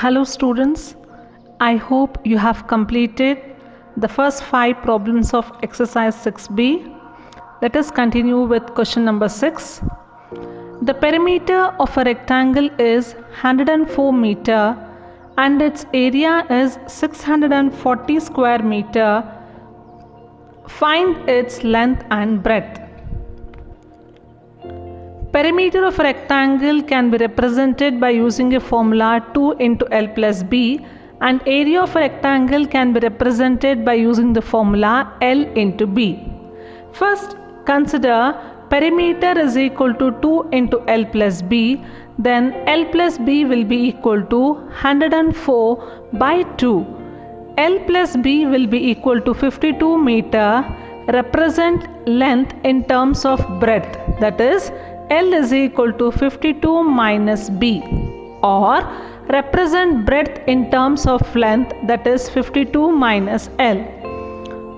Hello students, I hope you have completed the first 5 problems of exercise 6b. Let us continue with question number 6. The perimeter of a rectangle is 104 meter and its area is 640 square meter. Find its length and breadth. Perimeter of a rectangle can be represented by using a formula 2 into L plus B, and area of a rectangle can be represented by using the formula L into B. First, consider perimeter is equal to 2 into L plus B, then L plus B will be equal to 104 by 2. L plus B will be equal to 52 meter. Represent length in terms of breadth, that is L is equal to 52 minus B, or represent breadth in terms of length, that is 52 minus L.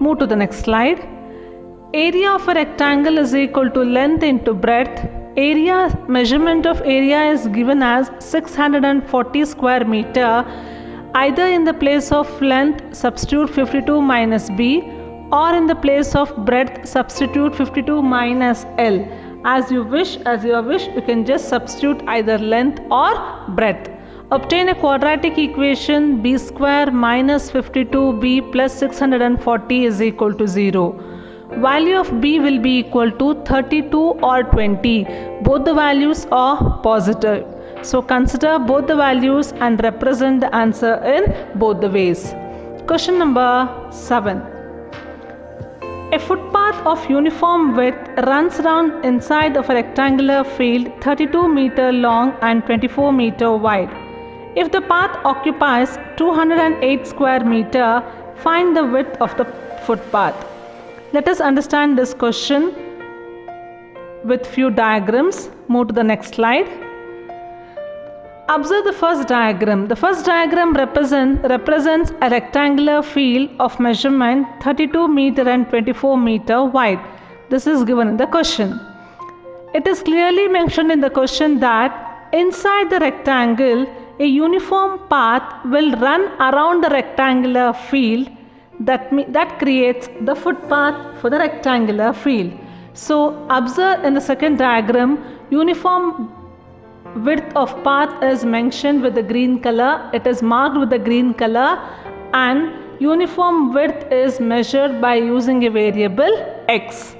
Move to the next slide. Area of a rectangle is equal to length into breadth. Measurement of area is given as 640 square meter. Either in the place of length substitute 52 minus B, or in the place of breadth substitute 52 minus L. As you wish, you can just substitute either length or breadth. Obtain a quadratic equation b square minus 52b plus 640 is equal to 0. Value of b will be equal to 32 or 20. Both the values are positive. So consider both the values and represent the answer in both the ways. Question number 7. A footpath of uniform width runs round inside of a rectangular field 32 meter long and 24 meter wide. If the path occupies 208 square meter, find the width of the footpath. Let us understand this question with few diagrams. Move to the next slide. Observe the first diagram. The first diagram represents a rectangular field of measurement 32 meter and 24 meter wide. This is given in the question. It is clearly mentioned in the question that inside the rectangle, a uniform path will run around the rectangular field that creates the footpath for the rectangular field. So observe in the second diagram, uniform width of path is mentioned with the green color. It is marked with the green color, and uniform width is measured by using a variable x.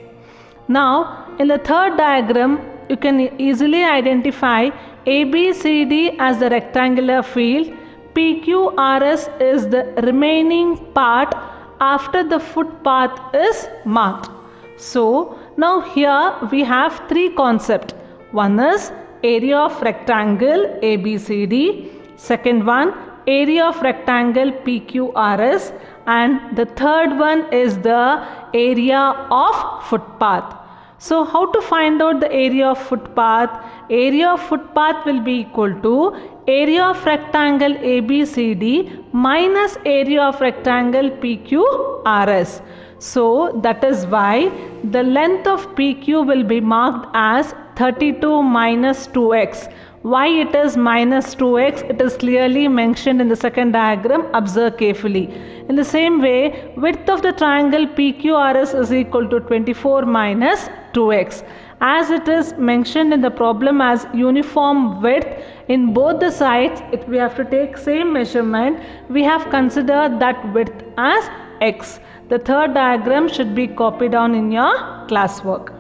Now in the third diagram, you can easily identify ABCD as the rectangular field. PQRS is the remaining part after the footpath is marked. So now here we have three concepts. One is area of rectangle ABCD, second one area of rectangle PQRS, and the third one is the area of footpath. So how to find out the area of footpath? Area of footpath will be equal to area of rectangle ABCD minus area of rectangle PQRS. So that is why the length of PQ will be marked as 32 minus 2x. Why it is minus 2x? It is clearly mentioned in the second diagram. Observe carefully. In the same way, width of the triangle PQRS is equal to 24 minus 2x. As it is mentioned in the problem as uniform width in both the sides, we have to take same measurement. We have considered that width as x. The third diagram should be copied down in your classwork.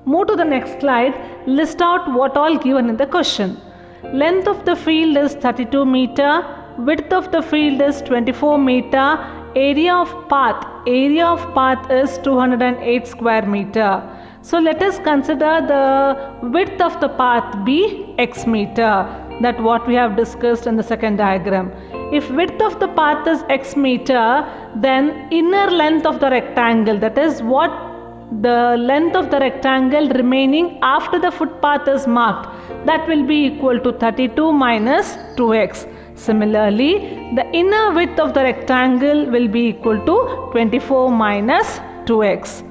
Move to the next slide. List out what all given in the question. Length of the field is 32 meter. Width of the field is 24 meter. Area of path is 208 square meter. So let us consider the width of the path be x meter. That what we have discussed in the second diagram. If width of the path is x meter, then inner length of the rectangle, that is what the length of the rectangle remaining after the footpath is marked, that will be equal to 32 minus 2x. Similarly, the inner width of the rectangle will be equal to 24 minus 2x.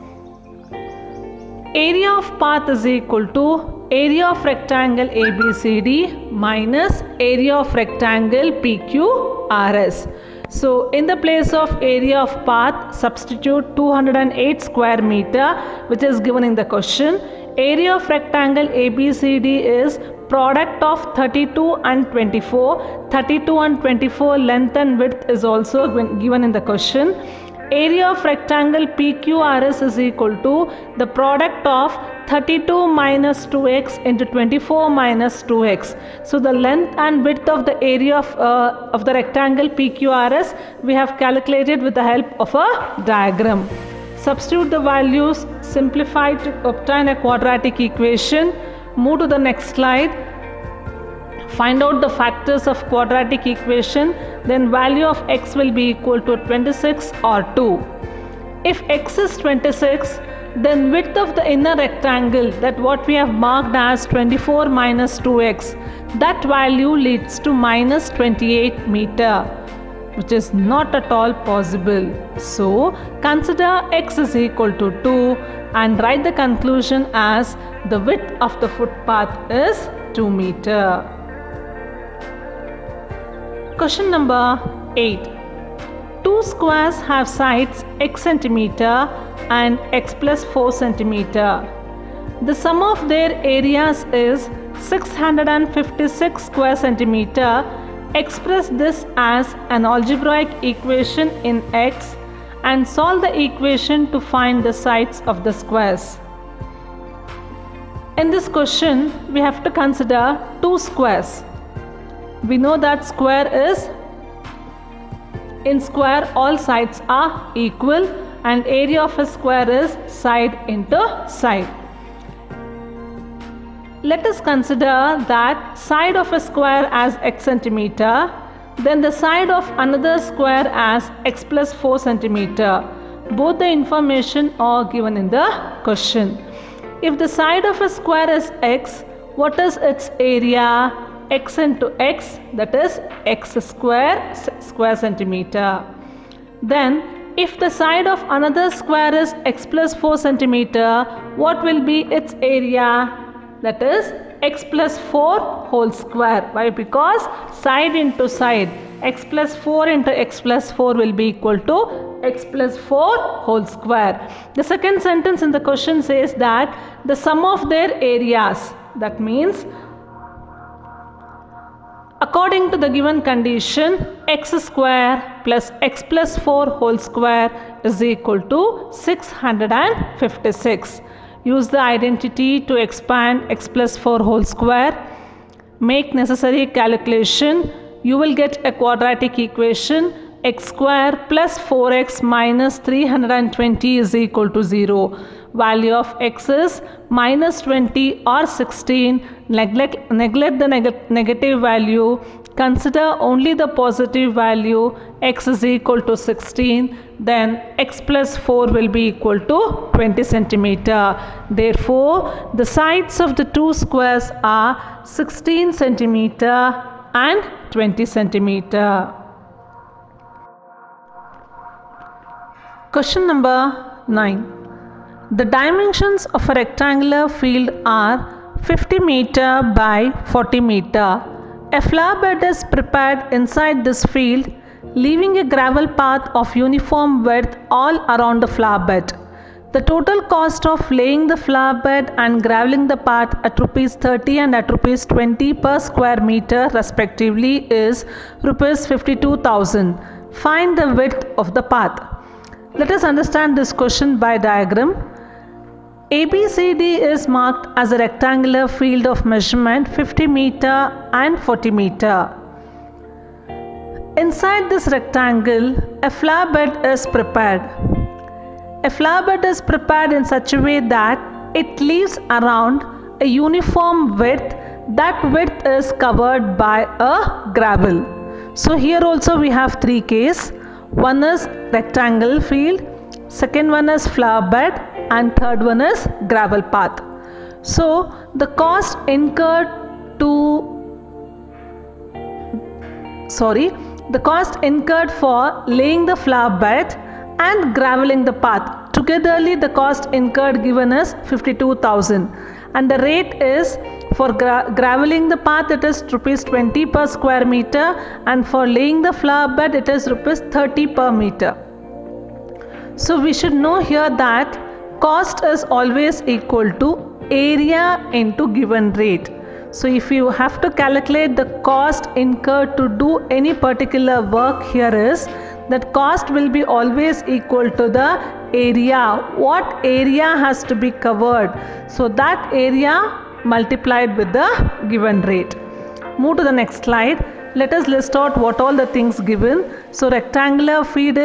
Area of path is equal to area of rectangle ABCD minus area of rectangle PQRS. So in the place of area of path, substitute 208 square meter, which is given in the question. Area of rectangle ABCD is product of 32 and 24. 32 and 24 length and width is also given in the question. Area of rectangle PQRS is equal to the product of 32 minus 2x into 24 minus 2x. So the length and width of the area of the rectangle PQRS we have calculated with the help of a diagram. Substitute the values, simplify to obtain a quadratic equation. Move to the next slide. Find out the factors of quadratic equation, then value of x will be equal to 26 or 2. If x is 26, then width of the inner rectangle, that what we have marked as 24 minus 2x, that value leads to minus 28 meter, which is not at all possible. So consider x is equal to 2 and write the conclusion as the width of the footpath is 2 meter. Question number 8. Two squares have sides x centimeter and x plus 4 centimeter. The sum of their areas is 656 square centimeter. Express this as an algebraic equation in x and solve the equation to find the sides of the squares. In this question, we have to consider two squares. We know that square is, in square all sides are equal and area of a square is side into side. Let us consider that side of a square as x centimeter, then the side of another square as x plus 4 centimeter. Both the information are given in the question. If the side of a square is x, what is its area? X into x, that is x square centimeter. Then if the side of another square is x plus 4 centimeter, what will be its area? That is x plus 4 whole square. Why? Because side into side, x plus 4 into x plus 4 will be equal to x plus 4 whole square. The second sentence in the question says that the sum of their areas, that means according to the given condition, x square plus x plus 4 whole square is equal to 656. Use the identity to expand x plus 4 whole square. Make necessary calculation. You will get a quadratic equation. X square plus 4x minus 320 is equal to 0. Value of x is minus 20 or 16. Neglect the negative value. Consider only the positive value. X is equal to 16. Then x plus 4 will be equal to 20 centimeter. Therefore, the sides of the two squares are 16 centimeter and 20 centimeter. Question number 9. The dimensions of a rectangular field are 50 meter by 40 meter. A flower bed is prepared inside this field, leaving a gravel path of uniform width all around the flower bed. The total cost of laying the flower bed and graveling the path at rupees 30 and at rupees 20 per square meter respectively is rupees 52,000. Find the width of the path. Let us understand this question by diagram. ABCD is marked as a rectangular field of measurement 50 meter and 40 meter. Inside this rectangle, a flower bed is prepared. A flower bed is prepared in such a way that it leaves around a uniform width. That width is covered by a gravel. So here also we have three cases. One is rectangle field, second one is flower bed, and third one is gravel path. So the cost incurred for laying the flower bed and graveling the path, togetherly the cost incurred given is 52,000, and the rate is for graveling the path it is rupees 20 per square meter, and for laying the flower bed it is rupees 30 per meter. So we should know here that cost is always equal to area into given rate. So if you have to calculate the cost incurred to do any particular work, here is that cost will be always equal to the area. What area has to be covered? So that area multiplied with the given rate. Move to the next slide. Let us list out what all the things given. So rectangular field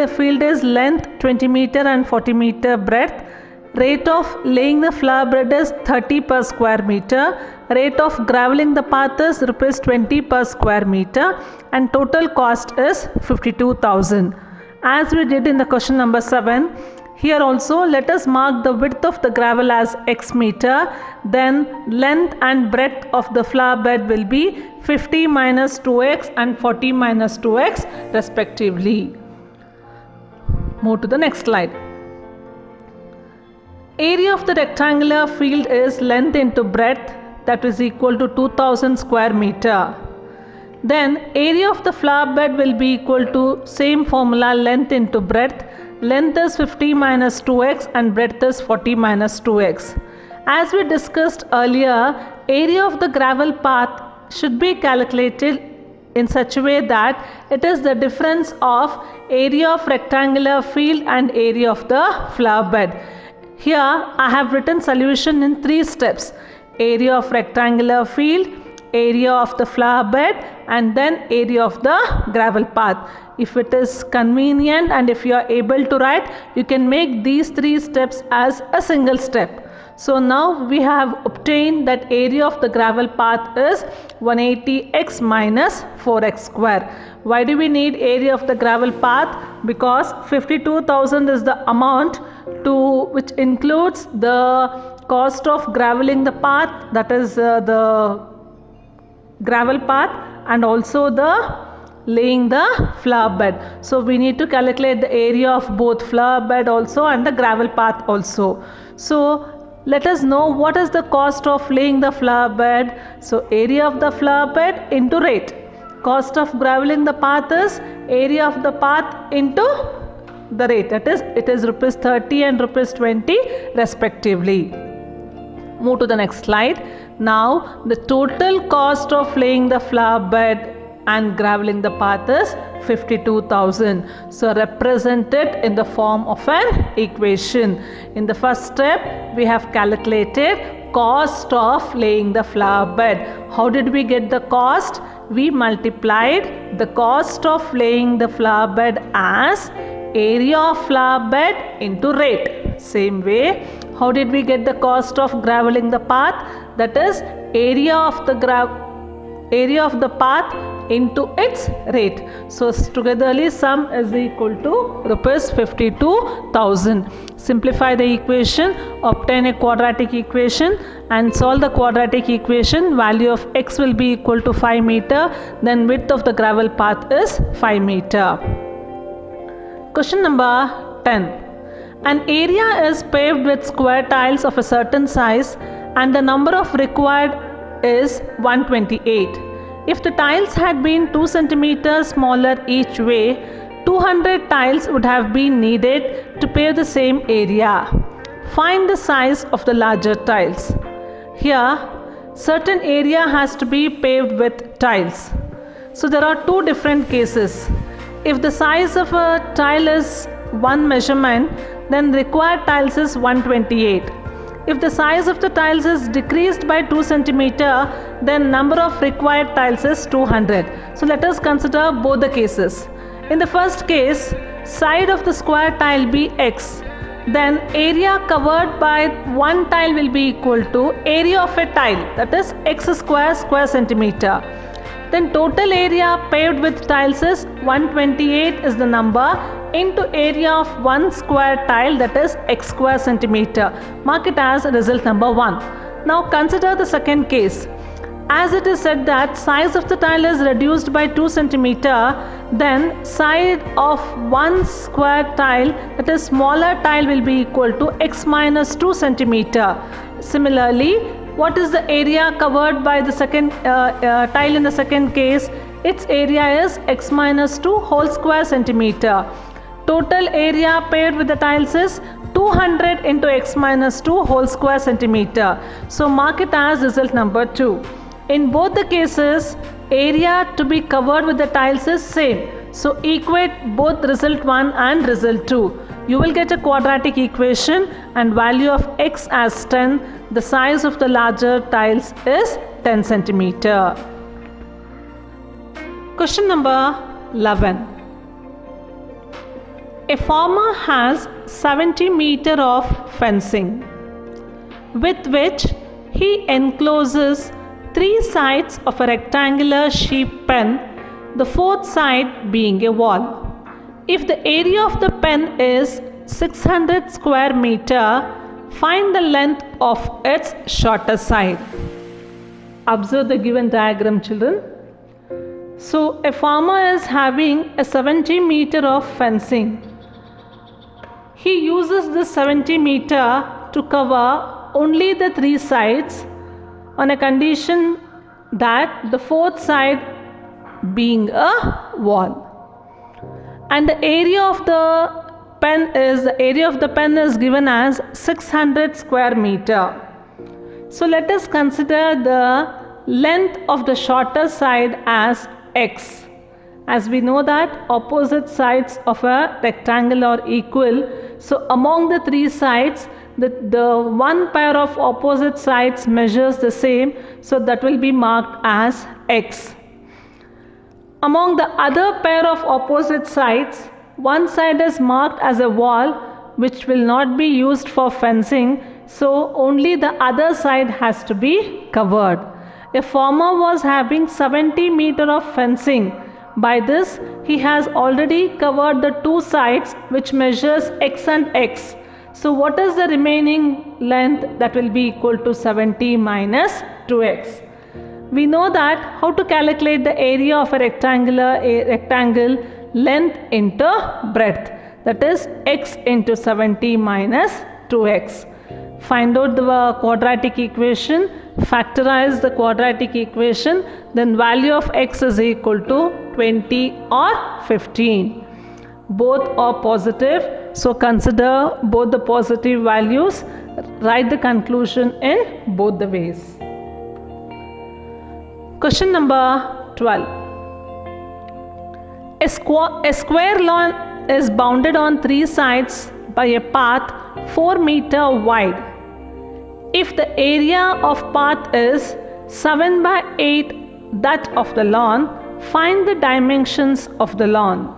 is length 20 meter and 40 meter breadth. Rate of laying the flower bed is 30 per square meter. Rate of graveling the path is rupees 20 per square meter, and total cost is 52,000. As we did in the question number 7, here also let us mark the width of the gravel as x meter, then length and breadth of the flower bed will be 50 minus 2x and 40 minus 2x respectively. Move to the next slide. Area of the rectangular field is length into breadth, that is equal to 2000 square meter. Then area of the flower bed will be equal to same formula, length into breadth. Length is 50 minus 2x and breadth is 40 minus 2x. As we discussed earlier, area of the gravel path should be calculated in such a way that it is the difference of area of rectangular field and area of the flower bed. Here I have written solution in 3 steps: area of rectangular field, area of the flower bed, and then area of the gravel path. If it is convenient and if you are able to write, you can make these 3 steps as a single step. So now we have obtained that area of the gravel path is 180x minus 4x square. Why do we need area of the gravel path? Because 52,000 is the amount which includes the cost of graveling the path, that is the gravel path, and also the laying the flower bed. So we need to calculate the area of both flower bed also and the gravel path also. So let us know what is the cost of laying the flower bed. So area of the flower bed into rate. Cost of graveling the path is area of the path into the rate, that is it is rupees 30 and rupees 20 respectively. Move to the next slide. Now the total cost of laying the flower bed and graveling the path is 52,000. So represented in the form of an equation. In the first step we have calculated cost of laying the flower bed. How did we get the cost? We multiplied the cost of laying the flower bed as area of flower bed into rate. Same way, how did we get the cost of graveling the path? That is area of the path into its rate. So togetherly sum is equal to rupees 52,000. Simplify the equation, obtain a quadratic equation and solve the quadratic equation. Value of x will be equal to 5 meter, then width of the gravel path is 5 meter. Question number 10. An area is paved with square tiles of a certain size and the number of required is 128. If the tiles had been 2 cm smaller each way, 200 tiles would have been needed to pave the same area. Find the size of the larger tiles. Here, certain area has to be paved with tiles. So there are 2 different cases. If the size of a tile is 1 measurement, then required tiles is 128. If the size of the tiles is decreased by 2 cm, then number of required tiles is 200. So let us consider both the cases. In the first case, side of the square tile be x. Then area covered by one tile will be equal to area of a tile, that is x square centimeter. Then total area paved with tiles is 128 is the number into area of one square tile, that is x square centimeter. Mark it as result number 1. Now consider the second case. As it is said that size of the tile is reduced by 2 cm, then side of one square tile, that is smaller tile, will be equal to x minus 2 cm. Similarly, What is the area covered by the second tile in the second case? Its area is x minus 2 whole square centimeter. Total area paired with the tiles is 200 into x minus 2 whole square centimeter. So mark it as result number 2. In both the cases, area to be covered with the tiles is same. So equate both result 1 and result 2. You will get a quadratic equation and value of x as 10. The size of the larger tiles is 10 centimeter. Question number 11. A farmer has 70 meter of fencing with which he encloses 3 sides of a rectangular sheep pen, the fourth side being a wall. If the area of the pen is 600 square meter, find the length of its shorter side. Observe the given diagram, children. So a farmer is having a 70 meter of fencing. He uses this 70 meter to cover only the 3 sides on a condition that the fourth side being a wall. And the area of the pen is given as 600 square meter. So let us consider the length of the shorter side as x. As we know that opposite sides of a rectangle are equal. So among the 3 sides, the one pair of opposite sides measures the same. So that will be marked as x. Among the other pair of opposite sides, one side is marked as a wall which will not be used for fencing. So only the other side has to be covered. A farmer was having 70 meter of fencing. By this, he has already covered the 2 sides which measures x and x. So what is the remaining length? That will be equal to 70 minus 2x. We know that how to calculate the area of a rectangle length into breadth. That is x into 70 minus 2x. Find out the quadratic equation, factorize the quadratic equation, then value of x is equal to 20 or 15. Both are positive, so consider both the positive values. Write the conclusion in both the ways. Question number 12. A square lawn is bounded on 3 sides by a path 4 meter wide. If the area of path is 7 by 8 that of the lawn, find the dimensions of the lawn.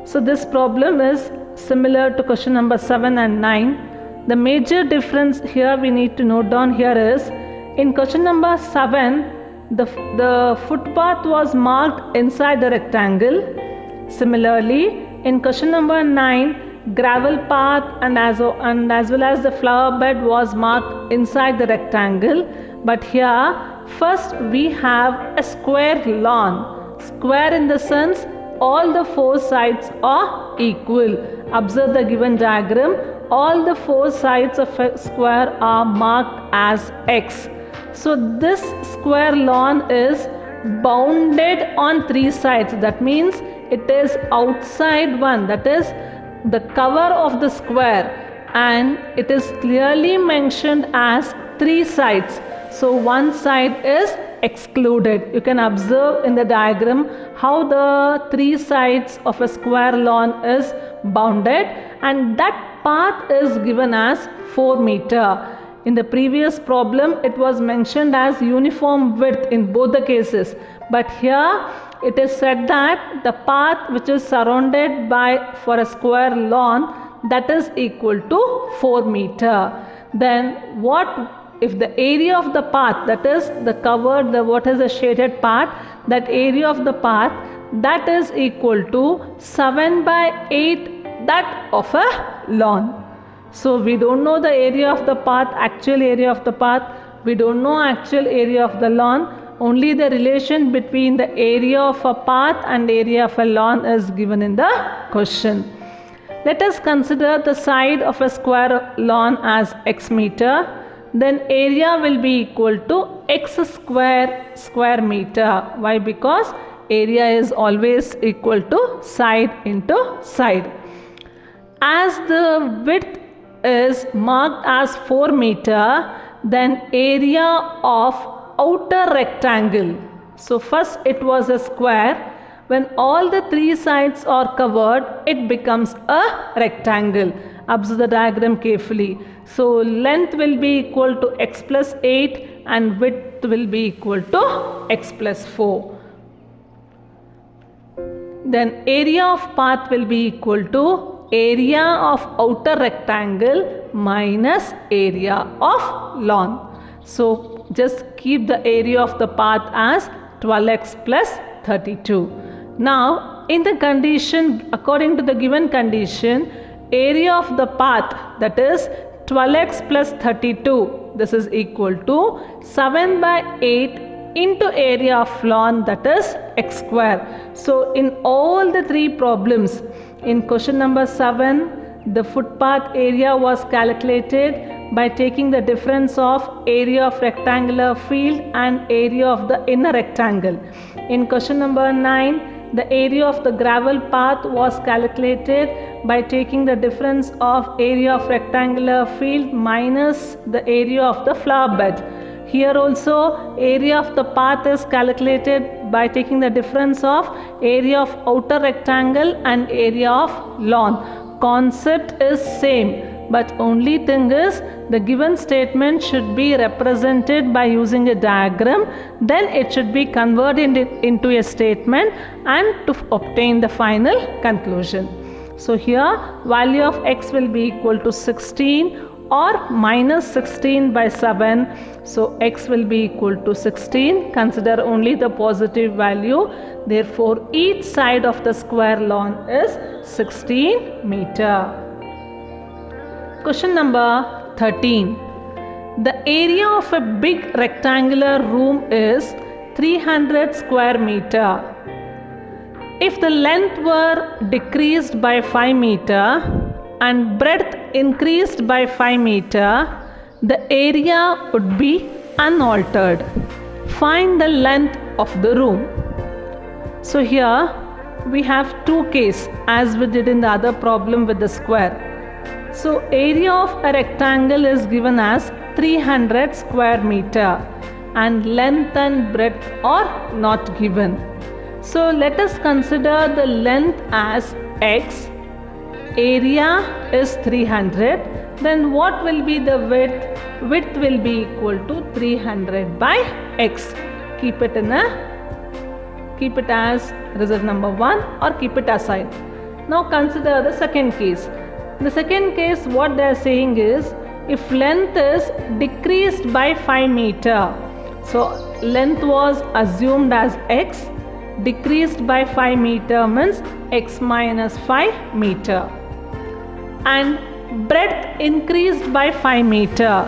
So this problem is similar to question number 7 and 9. The major difference here we need to note down here is, in question number 7, the footpath was marked inside the rectangle. Similarly, in question number 9, gravel path and as well as the flower bed was marked inside the rectangle. But here, first we have a square lawn. Square in the sense all the 4 sides are equal. Observe the given diagram. All the 4 sides of a square are marked as x. So this square lawn is bounded on 3 sides. That means it is outside one, that is the cover of the square, and it is clearly mentioned as 3 sides. So one side is excluded. You can observe in the diagram how the 3 sides of a square lawn is bounded, and that path is given as 4 meter. In the previous problem, it was mentioned as uniform width in both the cases. But here it is said that the path which is surrounded by for a square lawn, that is equal to 4 meter. Then what if the area of the path, that is the covered, what is the shaded part, that area of the path, that is equal to 7 by 8 that of a lawn. So we don't know the area of the path, actual area of the path. We don't know actual area of the lawn. Only the relation between the area of a path and area of a lawn is given in the question. Let us consider the side of a square lawn as x meter. then area will be equal to x square meter. Why? Because area is always equal to side into side. As the width is marked as 4 meter, then area of outer rectangle. So first it was a square. When all the 3 sides are covered, it becomes a rectangle. Observe the diagram carefully. So length will be equal to x plus 8 and width will be equal to x plus 4. Then area of path will be equal to area of outer rectangle minus area of lawn. So just keep the area of the path as 12x plus 32. Now in the condition, according to the given condition, area of the path, that is 12x plus 32, this is equal to 7 by 8 into area of lawn, that is x square. So in all the 3 problems, in question number 7, the footpath area was calculated by taking the difference of area of rectangular field and area of the inner rectangle. In question number 9, the area of the gravel path was calculated by taking the difference of area of rectangular field minus the area of the flower bed. Here also area of the path is calculated by taking the difference of area of outer rectangle and area of lawn. Concept is same, but only thing is the given statement should be represented by using a diagram, then it should be converted into a statement and to obtain the final conclusion. So here value of x will be equal to 16 or minus 16 by 7. So x will be equal to 16. Consider only the positive value. Therefore each side of the square lawn is 16 meter. Question number 13. The area of a big rectangular room is 300 square meter. If the length were decreased by 5 meter and breadth increased by 5 meter, the area would be unaltered. Find the length of the room. So here we have 2 cases as we did in the other problem with the square. So area of a rectangle is given as 300 square meter and length and breadth are not given. So let us consider the length as x, area is 300, then what will be the width? Width will be equal to 300 by x. Keep it as result number 1 or keep it aside. Now consider the second case. In the second case what they are saying is, if length is decreased by 5 meter, so length was assumed as x, decreased by 5 meter means x minus 5 meter, and breadth increased by 5 meter.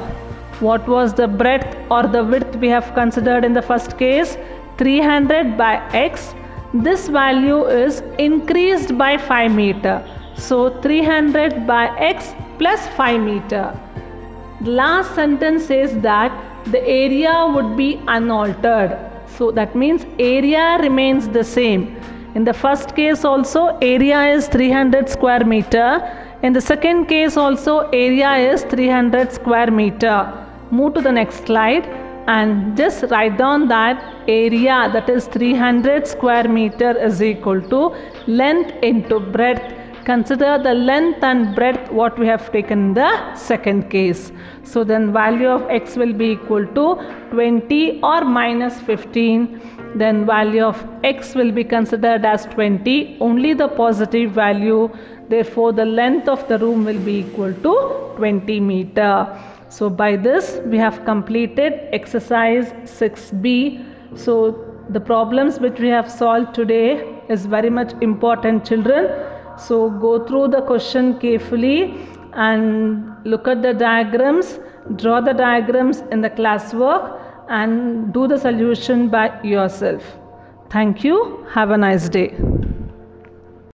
What was the breadth or the width we have considered in the first case? 300 by x. This value is increased by 5 meter. So 300 by x plus 5 meter. The last sentence says that the area would be unaltered. So that means area remains the same. In the first case also area is 300 square meter. In the second case also area is 300 square meter. Move to the next slide and just write down that area, that is 300 square meter, is equal to length into breadth. Consider the length and breadth what we have taken in the second case. So then value of x will be equal to 20 or minus 15. Then value of x will be considered as 20, only the positive value. Therefore the length of the room will be equal to 20 meter. So by this we have completed exercise 6b. So the problems which we have solved today is very much important, children. So go through the question carefully and look at the diagrams, draw the diagrams in the classwork and do the solution by yourself. Thank you. Have a nice day.